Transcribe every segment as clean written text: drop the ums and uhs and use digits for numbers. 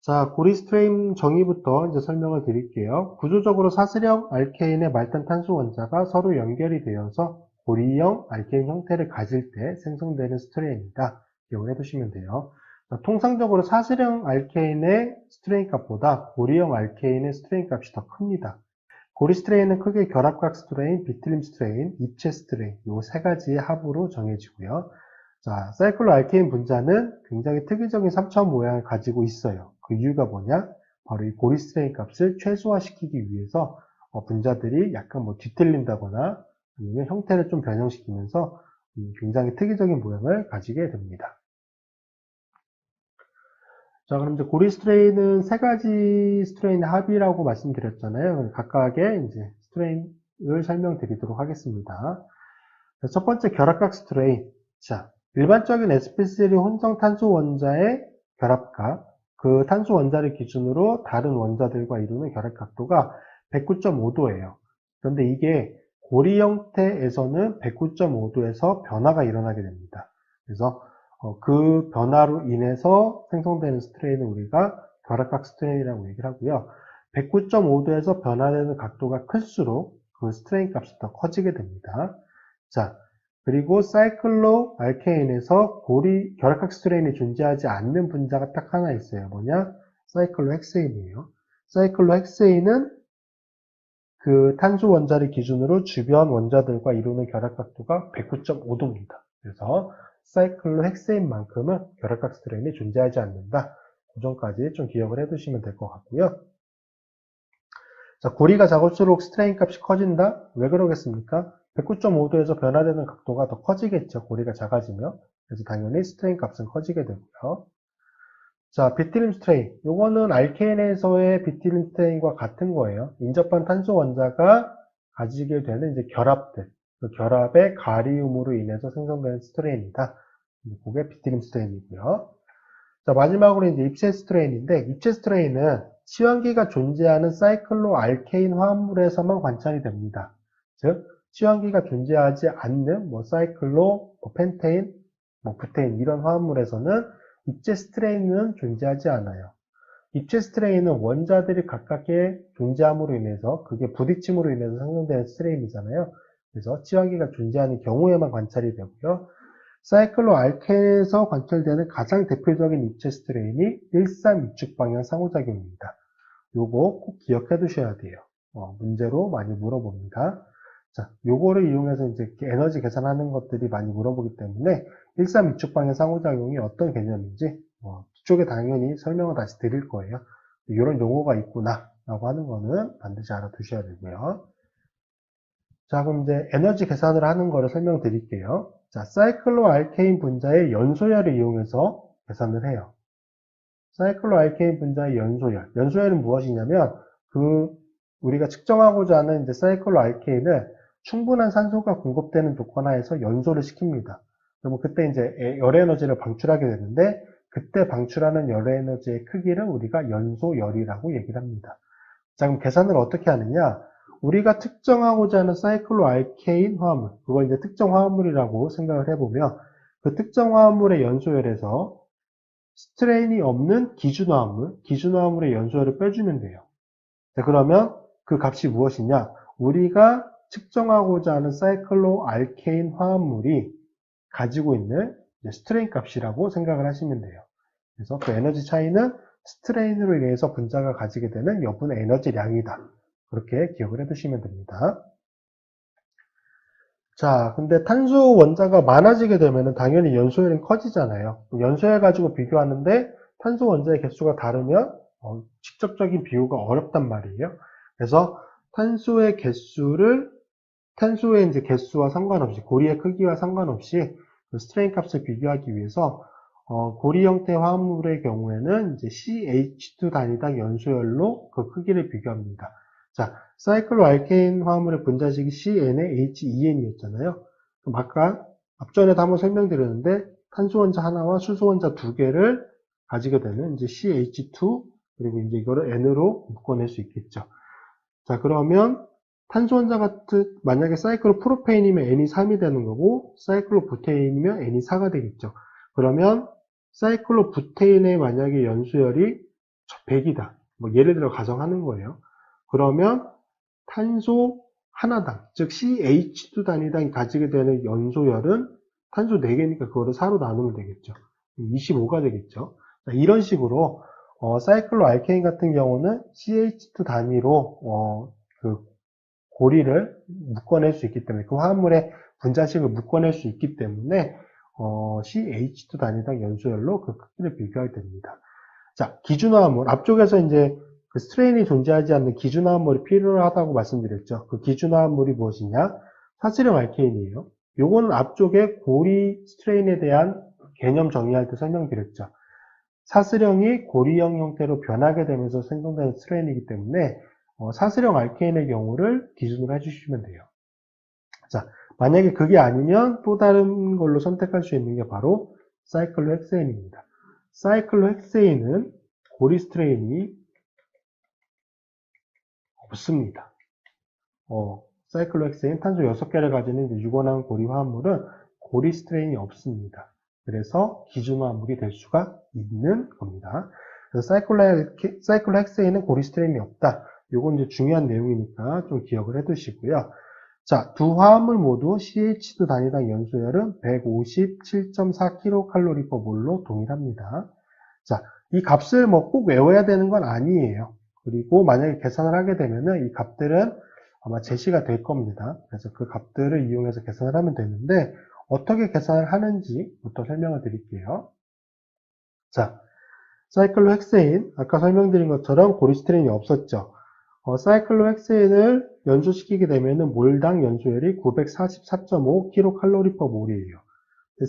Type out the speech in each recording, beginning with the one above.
자, 고리스트레인 정의부터 이제 설명을 드릴게요. 구조적으로 사슬형 알케인의 말단 탄소 원자가 서로 연결이 되어서 고리형 알케인 형태를 가질 때 생성되는 스트레인이다. 기억을 해두시면 돼요. 자, 통상적으로 사슬형 알케인의 스트레인 값보다 고리형 알케인의 스트레인 값이 더 큽니다. 고리스트레인은 크게 결합각 스트레인, 비틀림 스트레인, 입체 스트레인 이 세 가지의 합으로 정해지고요. 자, 사이클로 알케인 분자는 굉장히 특이적인 3차원 모양을 가지고 있어요. 그 이유가 뭐냐? 바로 이 고리스트레인 값을 최소화시키기 위해서 분자들이 약간 뒤틀린다거나 아니면 형태를 좀 변형시키면서 굉장히 특이적인 모양을 가지게 됩니다. 자, 그럼 이제 고리스트레인은 세 가지 스트레인의 합이라고 말씀드렸잖아요. 각각의 이제 스트레인을 설명드리도록 하겠습니다. 첫 번째 결합각 스트레인. 자, 일반적인 sp3 혼성 탄소 원자의 결합각, 그 탄소 원자를 기준으로 다른 원자들과 이루는 결합 각도가 109.5도예요. 그런데 이게 고리 형태에서는 109.5도에서 변화가 일어나게 됩니다. 그래서 그 변화로 인해서 생성되는 스트레인은 우리가 결합각 스트레인이라고 얘기를 하고요. 109.5도에서 변화되는 각도가 클수록 그 스트레인 값이 더 커지게 됩니다. 자, 그리고 사이클로 알케인에서 결합각 스트레인이 존재하지 않는 분자가 딱 하나 있어요. 뭐냐? 사이클로 헥세인이에요. 사이클로 헥세인은 그 탄소 원자를 기준으로 주변 원자들과 이루는 결합 각도가 109.5도입니다. 그래서 사이클로 헥세인만큼은 결합각 스트레인이 존재하지 않는다. 그 점까지 좀 기억을 해두시면 될 것 같고요. 자, 고리가 작을수록 스트레인 값이 커진다? 왜 그러겠습니까? 109.5도에서 변화되는 각도가 더 커지겠죠. 고리가 작아지면. 그래서 당연히 스트레인 값은 커지게 되고요. 자, 비틀림 스트레인. 요거는 알케인에서의 비틀림 스트레인과 같은 거예요. 인접한 탄소 원자가 가지게 되는 이제 결합들. 그 결합의 가리움으로 인해서 생성되는 스트레인이다. 그게 비틀림 스트레인이고요. 자, 마지막으로 이제 입체 스트레인인데, 입체 스트레인은 치환기가 존재하는 사이클로 알케인 화합물에서만 관찰이 됩니다. 즉, 치환기가 존재하지 않는 사이클로, 펜테인, 부테인 이런 화합물에서는 입체 스트레인은 존재하지 않아요. 입체 스트레인은 원자들이 가깝게 존재함으로 인해서 그게 부딪힘으로 인해서 생성되는 스트레인이잖아요. 그래서 치환기가 존재하는 경우에만 관찰이 되고요. 사이클로 알케인에서 관찰되는 가장 대표적인 입체 스트레인이 1,3 위축 방향 상호작용입니다. 요거 꼭 기억해 두셔야 돼요. 문제로 많이 물어봅니다. 자, 요거를 이용해서 이제 에너지 계산하는 것들이 많이 물어보기 때문에 1,3 위축 방향 상호작용이 어떤 개념인지 뒤쪽에 당연히 설명을 다시 드릴 거예요. 이런 용어가 있구나 라고 하는 거는 반드시 알아두셔야 되고요. 자, 그럼 이제 에너지 계산을 하는 거를 설명드릴게요. 자, 사이클로 알케인 분자의 연소열을 이용해서 계산을 해요. 사이클로 알케인 분자의 연소열. 연소열은 무엇이냐면, 우리가 측정하고자 하는 이제 사이클로 알케인을 충분한 산소가 공급되는 조건 하에서 연소를 시킵니다. 그러면 그때 이제 열 에너지를 방출하게 되는데, 그때 방출하는 열 에너지의 크기를 우리가 연소열이라고 얘기를 합니다. 자, 그럼 계산을 어떻게 하느냐? 우리가 특정하고자 하는 사이클로 알케인 화합물, 그걸 이제 특정 화합물이라고 생각을 해보면, 그 특정 화합물의 연소열에서 스트레인이 없는 기준 화합물의 연소열을 빼주면 돼요. 자, 그러면 그 값이 무엇이냐? 우리가 측정하고자 하는 사이클로 알케인 화합물이 가지고 있는 스트레인 값이라고 생각을 하시면 돼요. 그래서 그 에너지 차이는 스트레인으로 인해서 분자가 가지게 되는 여분의 에너지량이다. 그렇게 기억을 해두시면 됩니다. 자, 근데 탄소 원자가 많아지게 되면 당연히 연소열은 커지잖아요. 연소열 가지고 비교하는데 탄소 원자의 개수가 다르면 직접적인 비교가 어렵단 말이에요. 그래서 탄소의 이제 개수와 상관없이, 고리의 크기와 상관없이 그 스트레인 값을 비교하기 위해서 고리 형태 화합물의 경우에는 이제 CH2 단위당 연소열로 그 크기를 비교합니다. 자, 사이클로 알케인 화합물의 분자식이 CnHEn이었잖아요. 그럼 아까 앞전에도 한번 설명드렸는데 탄소 원자 하나와 수소 원자 두 개를 가지게 되는 이제 CH2 그리고 이제 이거를 N으로 묶어낼 수 있겠죠. 자, 그러면 탄소 원자 같은 만약에 사이클로 프로페인이면 N이 3이 되는 거고 사이클로 부테인이면 N이 4가 되겠죠. 그러면 사이클로 부테인의 만약에 연소열이 100이다. 뭐 예를 들어 가정하는 거예요. 그러면 탄소 하나당, 즉 CH2 단위당 가지게 되는 연소열은 탄소 4개니까 그거를 4로 나누면 되겠죠. 25가 되겠죠. 자, 이런 식으로 사이클로 알케인 같은 경우는 CH2 단위로 그 고리를 묶어낼 수 있기 때문에 그 화합물의 분자식을 묶어낼 수 있기 때문에 CH2 단위당 연소열로 그 크기를 비교하게 됩니다. 자, 기준화합물 앞쪽에서 이제 그 스트레인이 존재하지 않는 기준화합물이 필요하다고 말씀드렸죠. 그 기준화합물이 무엇이냐? 사슬형 알케인이에요. 요거는 앞쪽에 고리 스트레인에 대한 개념 정의할 때 설명드렸죠. 사슬형이 고리형 형태로 변하게 되면서 생성되는 스트레인이기 때문에 사슬형 알케인의 경우를 기준으로 해주시면 돼요. 자, 만약에 그게 아니면 또 다른 걸로 선택할 수 있는 게 바로 사이클로헥세인입니다. 사이클로헥세인은 고리 스트레인이 없습니다. 사이클로헥세인 탄소 6개를 가지는 유곤한 고리 화합물은 고리 스트레인이 없습니다. 그래서 기준화합물이 될 수가 있는 겁니다. 그래서 사이클로헥세인은 고리 스트레인이 없다. 이건 이제 중요한 내용이니까 좀 기억을 해 두시고요. 자, 두 화합물 모두 CH2 단위당 연소열은 157.4kcal/몰로 동일합니다. 자, 이 값을 뭐 꼭 외워야 되는 건 아니에요. 그리고 만약에 계산을 하게 되면은 이 값들은 아마 제시가 될 겁니다. 그래서 그 값들을 이용해서 계산을 하면 되는데 어떻게 계산을 하는지부터 설명을 드릴게요. 자, 사이클로헥세인 아까 설명드린 것처럼 고리스트레인이 없었죠. 사이클로헥세인을 연소시키게 되면은 몰당 연소열이 944.5kcal/몰이에요.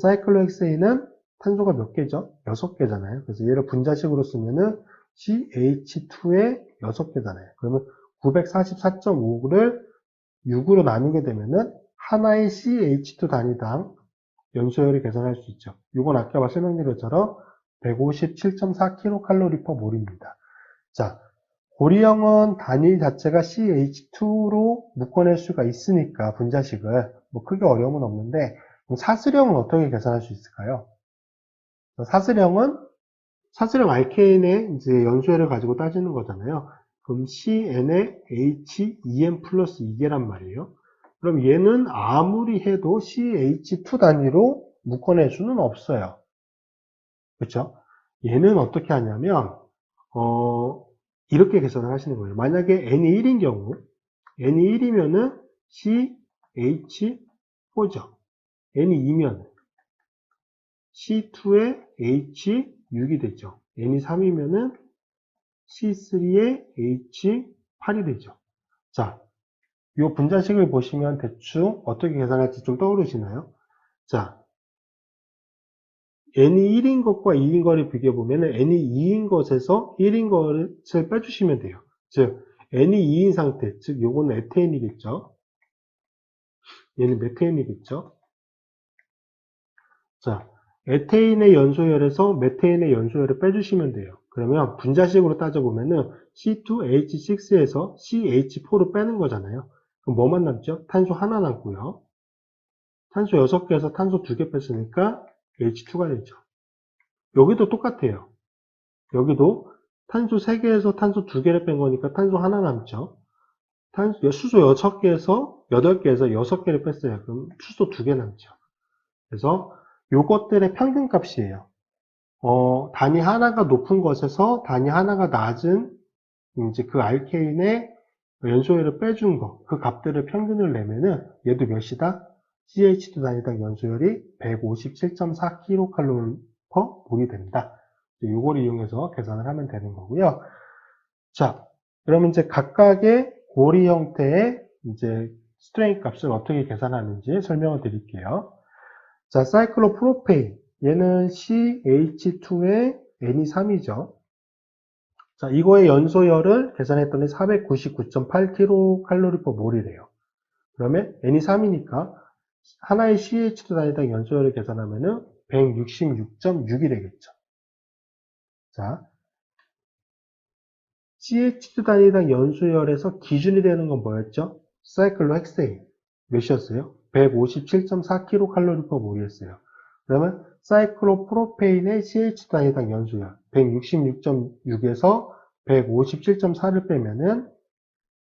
사이클로헥세인은 탄소가 몇 개죠? 6개잖아요. 그래서 얘를 분자식으로 쓰면은 CH2의 6개잖아요. 그러면 944.5를 6으로 나누게 되면은 하나의 CH2 단위당 연소열이 계산할 수 있죠. 이건 아까 설명드린 것처럼 157.4kcal/몰입니다. 자, 고리형은 단위 자체가 CH2로 묶어낼 수가 있으니까 분자식을 뭐 크게 어려움은 없는데 사슬형은 어떻게 계산할 수 있을까요? 사슬형 알케인의 이제 연소열을 가지고 따지는 거잖아요. 그럼 CN에 HEN 플러스 2개란 말이에요. 그럼 얘는 아무리 해도 CH2 단위로 묶어낼 수는 없어요. 그렇죠? 얘는 어떻게 하냐면 이렇게 계산을 하시는 거예요. 만약에 n이 1인 경우 n이 1이면은 CH4죠. n이 2면 C2에 H6이 되죠. n이 3이면은 C3에 H8이 되죠. 자, 이 분자식을 보시면 대충 어떻게 계산할지 좀 떠오르시나요? 자, n이 1인 것과 2인 거를 비교해보면 n이 2인 것에서 1인 것을 빼주시면 돼요. 즉, n이 2인 상태, 즉 요거는 에테인이겠죠. 얘는 메테인이겠죠. 자, 에테인의 연소열에서 메테인의 연소열을 빼주시면 돼요. 그러면 분자식으로 따져보면은 C2H6에서 CH4를 빼는 거잖아요. 그럼 뭐만 남죠? 탄소 하나 남고요. 탄소 6개에서 탄소 2개 뺐으니까 H2가 되죠. 여기도 똑같아요. 여기도 탄소 3개에서 탄소 2개를 뺀 거니까 탄소 하나 남죠. 수소 6개에서 8개에서 6개를 뺐어요. 그럼 수소 2개 남죠. 그래서 요것들의 평균 값이에요. 단위 하나가 높은 것에서 단위 하나가 낮은 이제 그 알케인의 연소열을 빼준 거, 그 값들을 평균을 내면은 얘도 몇이다? CH2 단위당 연소열이 157.4kcal/몰이 된다. 요걸 이용해서 계산을 하면 되는 거고요. 자, 그러면 이제 각각의 고리 형태의 이제 스트레인 값을 어떻게 계산하는지 설명을 드릴게요. 자, 사이클로프로페인. 얘는 CH2에 N이 3이죠. 자, 이거의 연소열을 계산했더니 499.8kcal/몰이래요. 그러면 N이 3이니까 하나의 CH2 단위당 연소열을 계산하면은 166.6이 되겠죠. 자, CH2 단위당 연소열에서 기준이 되는 건 뭐였죠? 사이클로헥세인. 몇이었어요? 157.4kcal/몰이었어요. 그러면 사이클로프로페인의 CH 단위당 연소율 166.6에서 157.4를 빼면은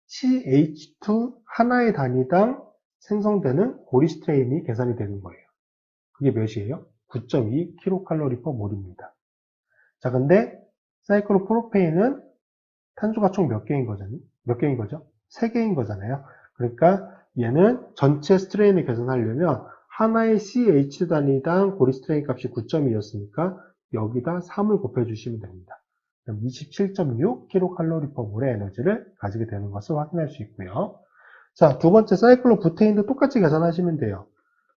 CH2 하나의 단위당 생성되는 고리스트레인이 계산이 되는 거예요. 그게 몇이에요? 9.2kcal/몰입니다. 자, 근데 사이클로프로페인은 탄소가 총 몇 개인 거죠? 3개인 거잖아요. 그러니까 얘는 전체 스트레인을 계산하려면 하나의 CH 단위당 고리스트레인 값이 9.2였으니까 여기다 3을 곱해주시면 됩니다. 그럼 27.6kcal/몰의 에너지를 가지게 되는 것을 확인할 수 있고요. 자, 두 번째 사이클로부테인도 똑같이 계산하시면 돼요.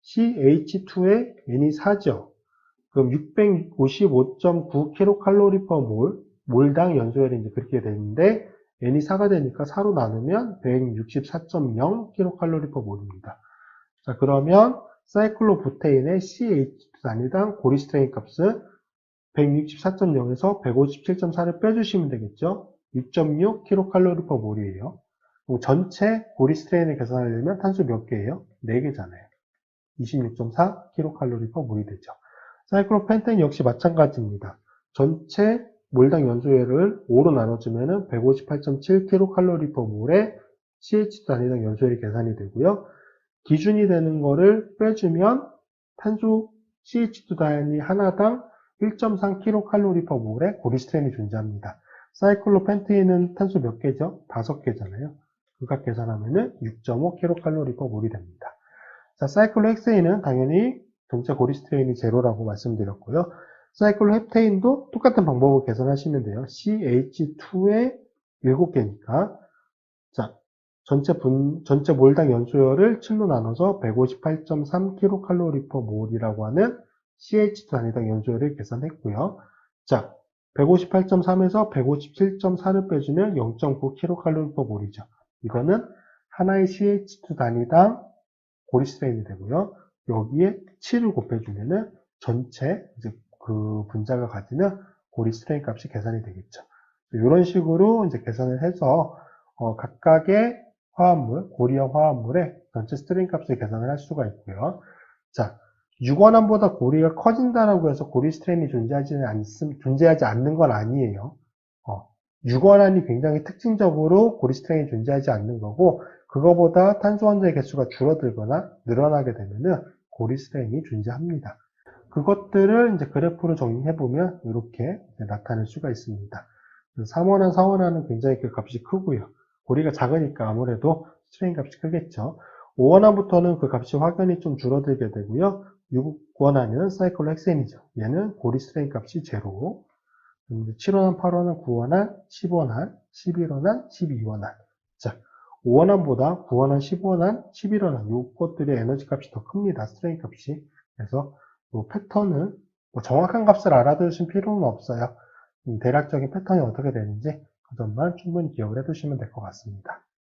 CH2의 N이 4죠. 그럼 655.9kcal/몰, 몰당 연소율이 이제 그렇게 되는데 N이 4가 되니까 4로 나누면 164.0kcal/몰입니다. 자, 그러면 사이클로부테인의 CH 단위당 고리스트레인 값은 164.0에서 157.4를 빼주시면 되겠죠. 6.6kcal/몰이에요. 전체 고리스트레인을 계산하려면 탄소 몇 개예요? 4개잖아요. 26.4kcal/몰이 되죠. 사이클로펜테인 역시 마찬가지입니다. 전체 몰당 연소율을 5로 나눠주면 158.7kcal/몰의 CH 단위당 연소율이 계산이 되고요. 기준이 되는 거를 빼주면 탄소 CH2 단위 하나당 1.3kcal/몰의 고리스트레인이 존재합니다. 사이클로펜테인은 탄소 몇 개죠? 5개잖아요. 그각 계산하면 6.5kcal/몰이 됩니다. 자, 사이클로헥세인은 당연히 전체 고리스트레인이 제로라고 말씀드렸고요. 사이클로헵테인도 똑같은 방법으로 계산하시면 돼요. CH2의 7개니까 자, 전체 몰당 연소율을 7로 나눠서 158.3kcal/몰이라고 하는 CH2 단위당 연소율을 계산했고요. 자, 158.3에서 157.4를 빼주면 0.9kcal/몰이죠. 이거는 하나의 CH2 단위당 고리스트레인이 되고요. 여기에 7을 곱해주면은 전체 이제 그 분자가 가지는 고리스트레인 값이 계산이 되겠죠. 이런 식으로 이제 계산을 해서 각각의 화합물, 고리형 화합물의 전체 스트레인 값을 계산을 할 수가 있고요. 자, 유관함보다 고리가 커진다라고 해서 고리스트레인이 존재하지 않는 건 아니에요. 유관함이 굉장히 특징적으로 고리스트레인이 존재하지 않는 거고, 그거보다 탄소 원자의 개수가 줄어들거나 늘어나게 되면은 고리스트레인이 존재합니다. 그것들을 이제 그래프로 정리해보면 이렇게 나타낼 수가 있습니다. 3원한, 4원한은 굉장히 그 값이 크고요. 고리가 작으니까 아무래도 스트레인 값이 크겠죠. 5원한부터는 그 값이 확연히 좀 줄어들게 되고요. 6원한은 사이클로헥센이죠. 얘는 고리 스트레인 값이 제로. 7원한, 8원한, 9원한, 10원한, 11원한, 12원한. 자, 5원한보다 9원한, 10원한, 11원한 이것들의 에너지 값이 더 큽니다. 스트레인 값이. 그래서 이 패턴은 정확한 값을 알아두실 필요는 없어요. 대략적인 패턴이 어떻게 되는지 그 점만 충분히 기억을 해두시면 될 것 같습니다.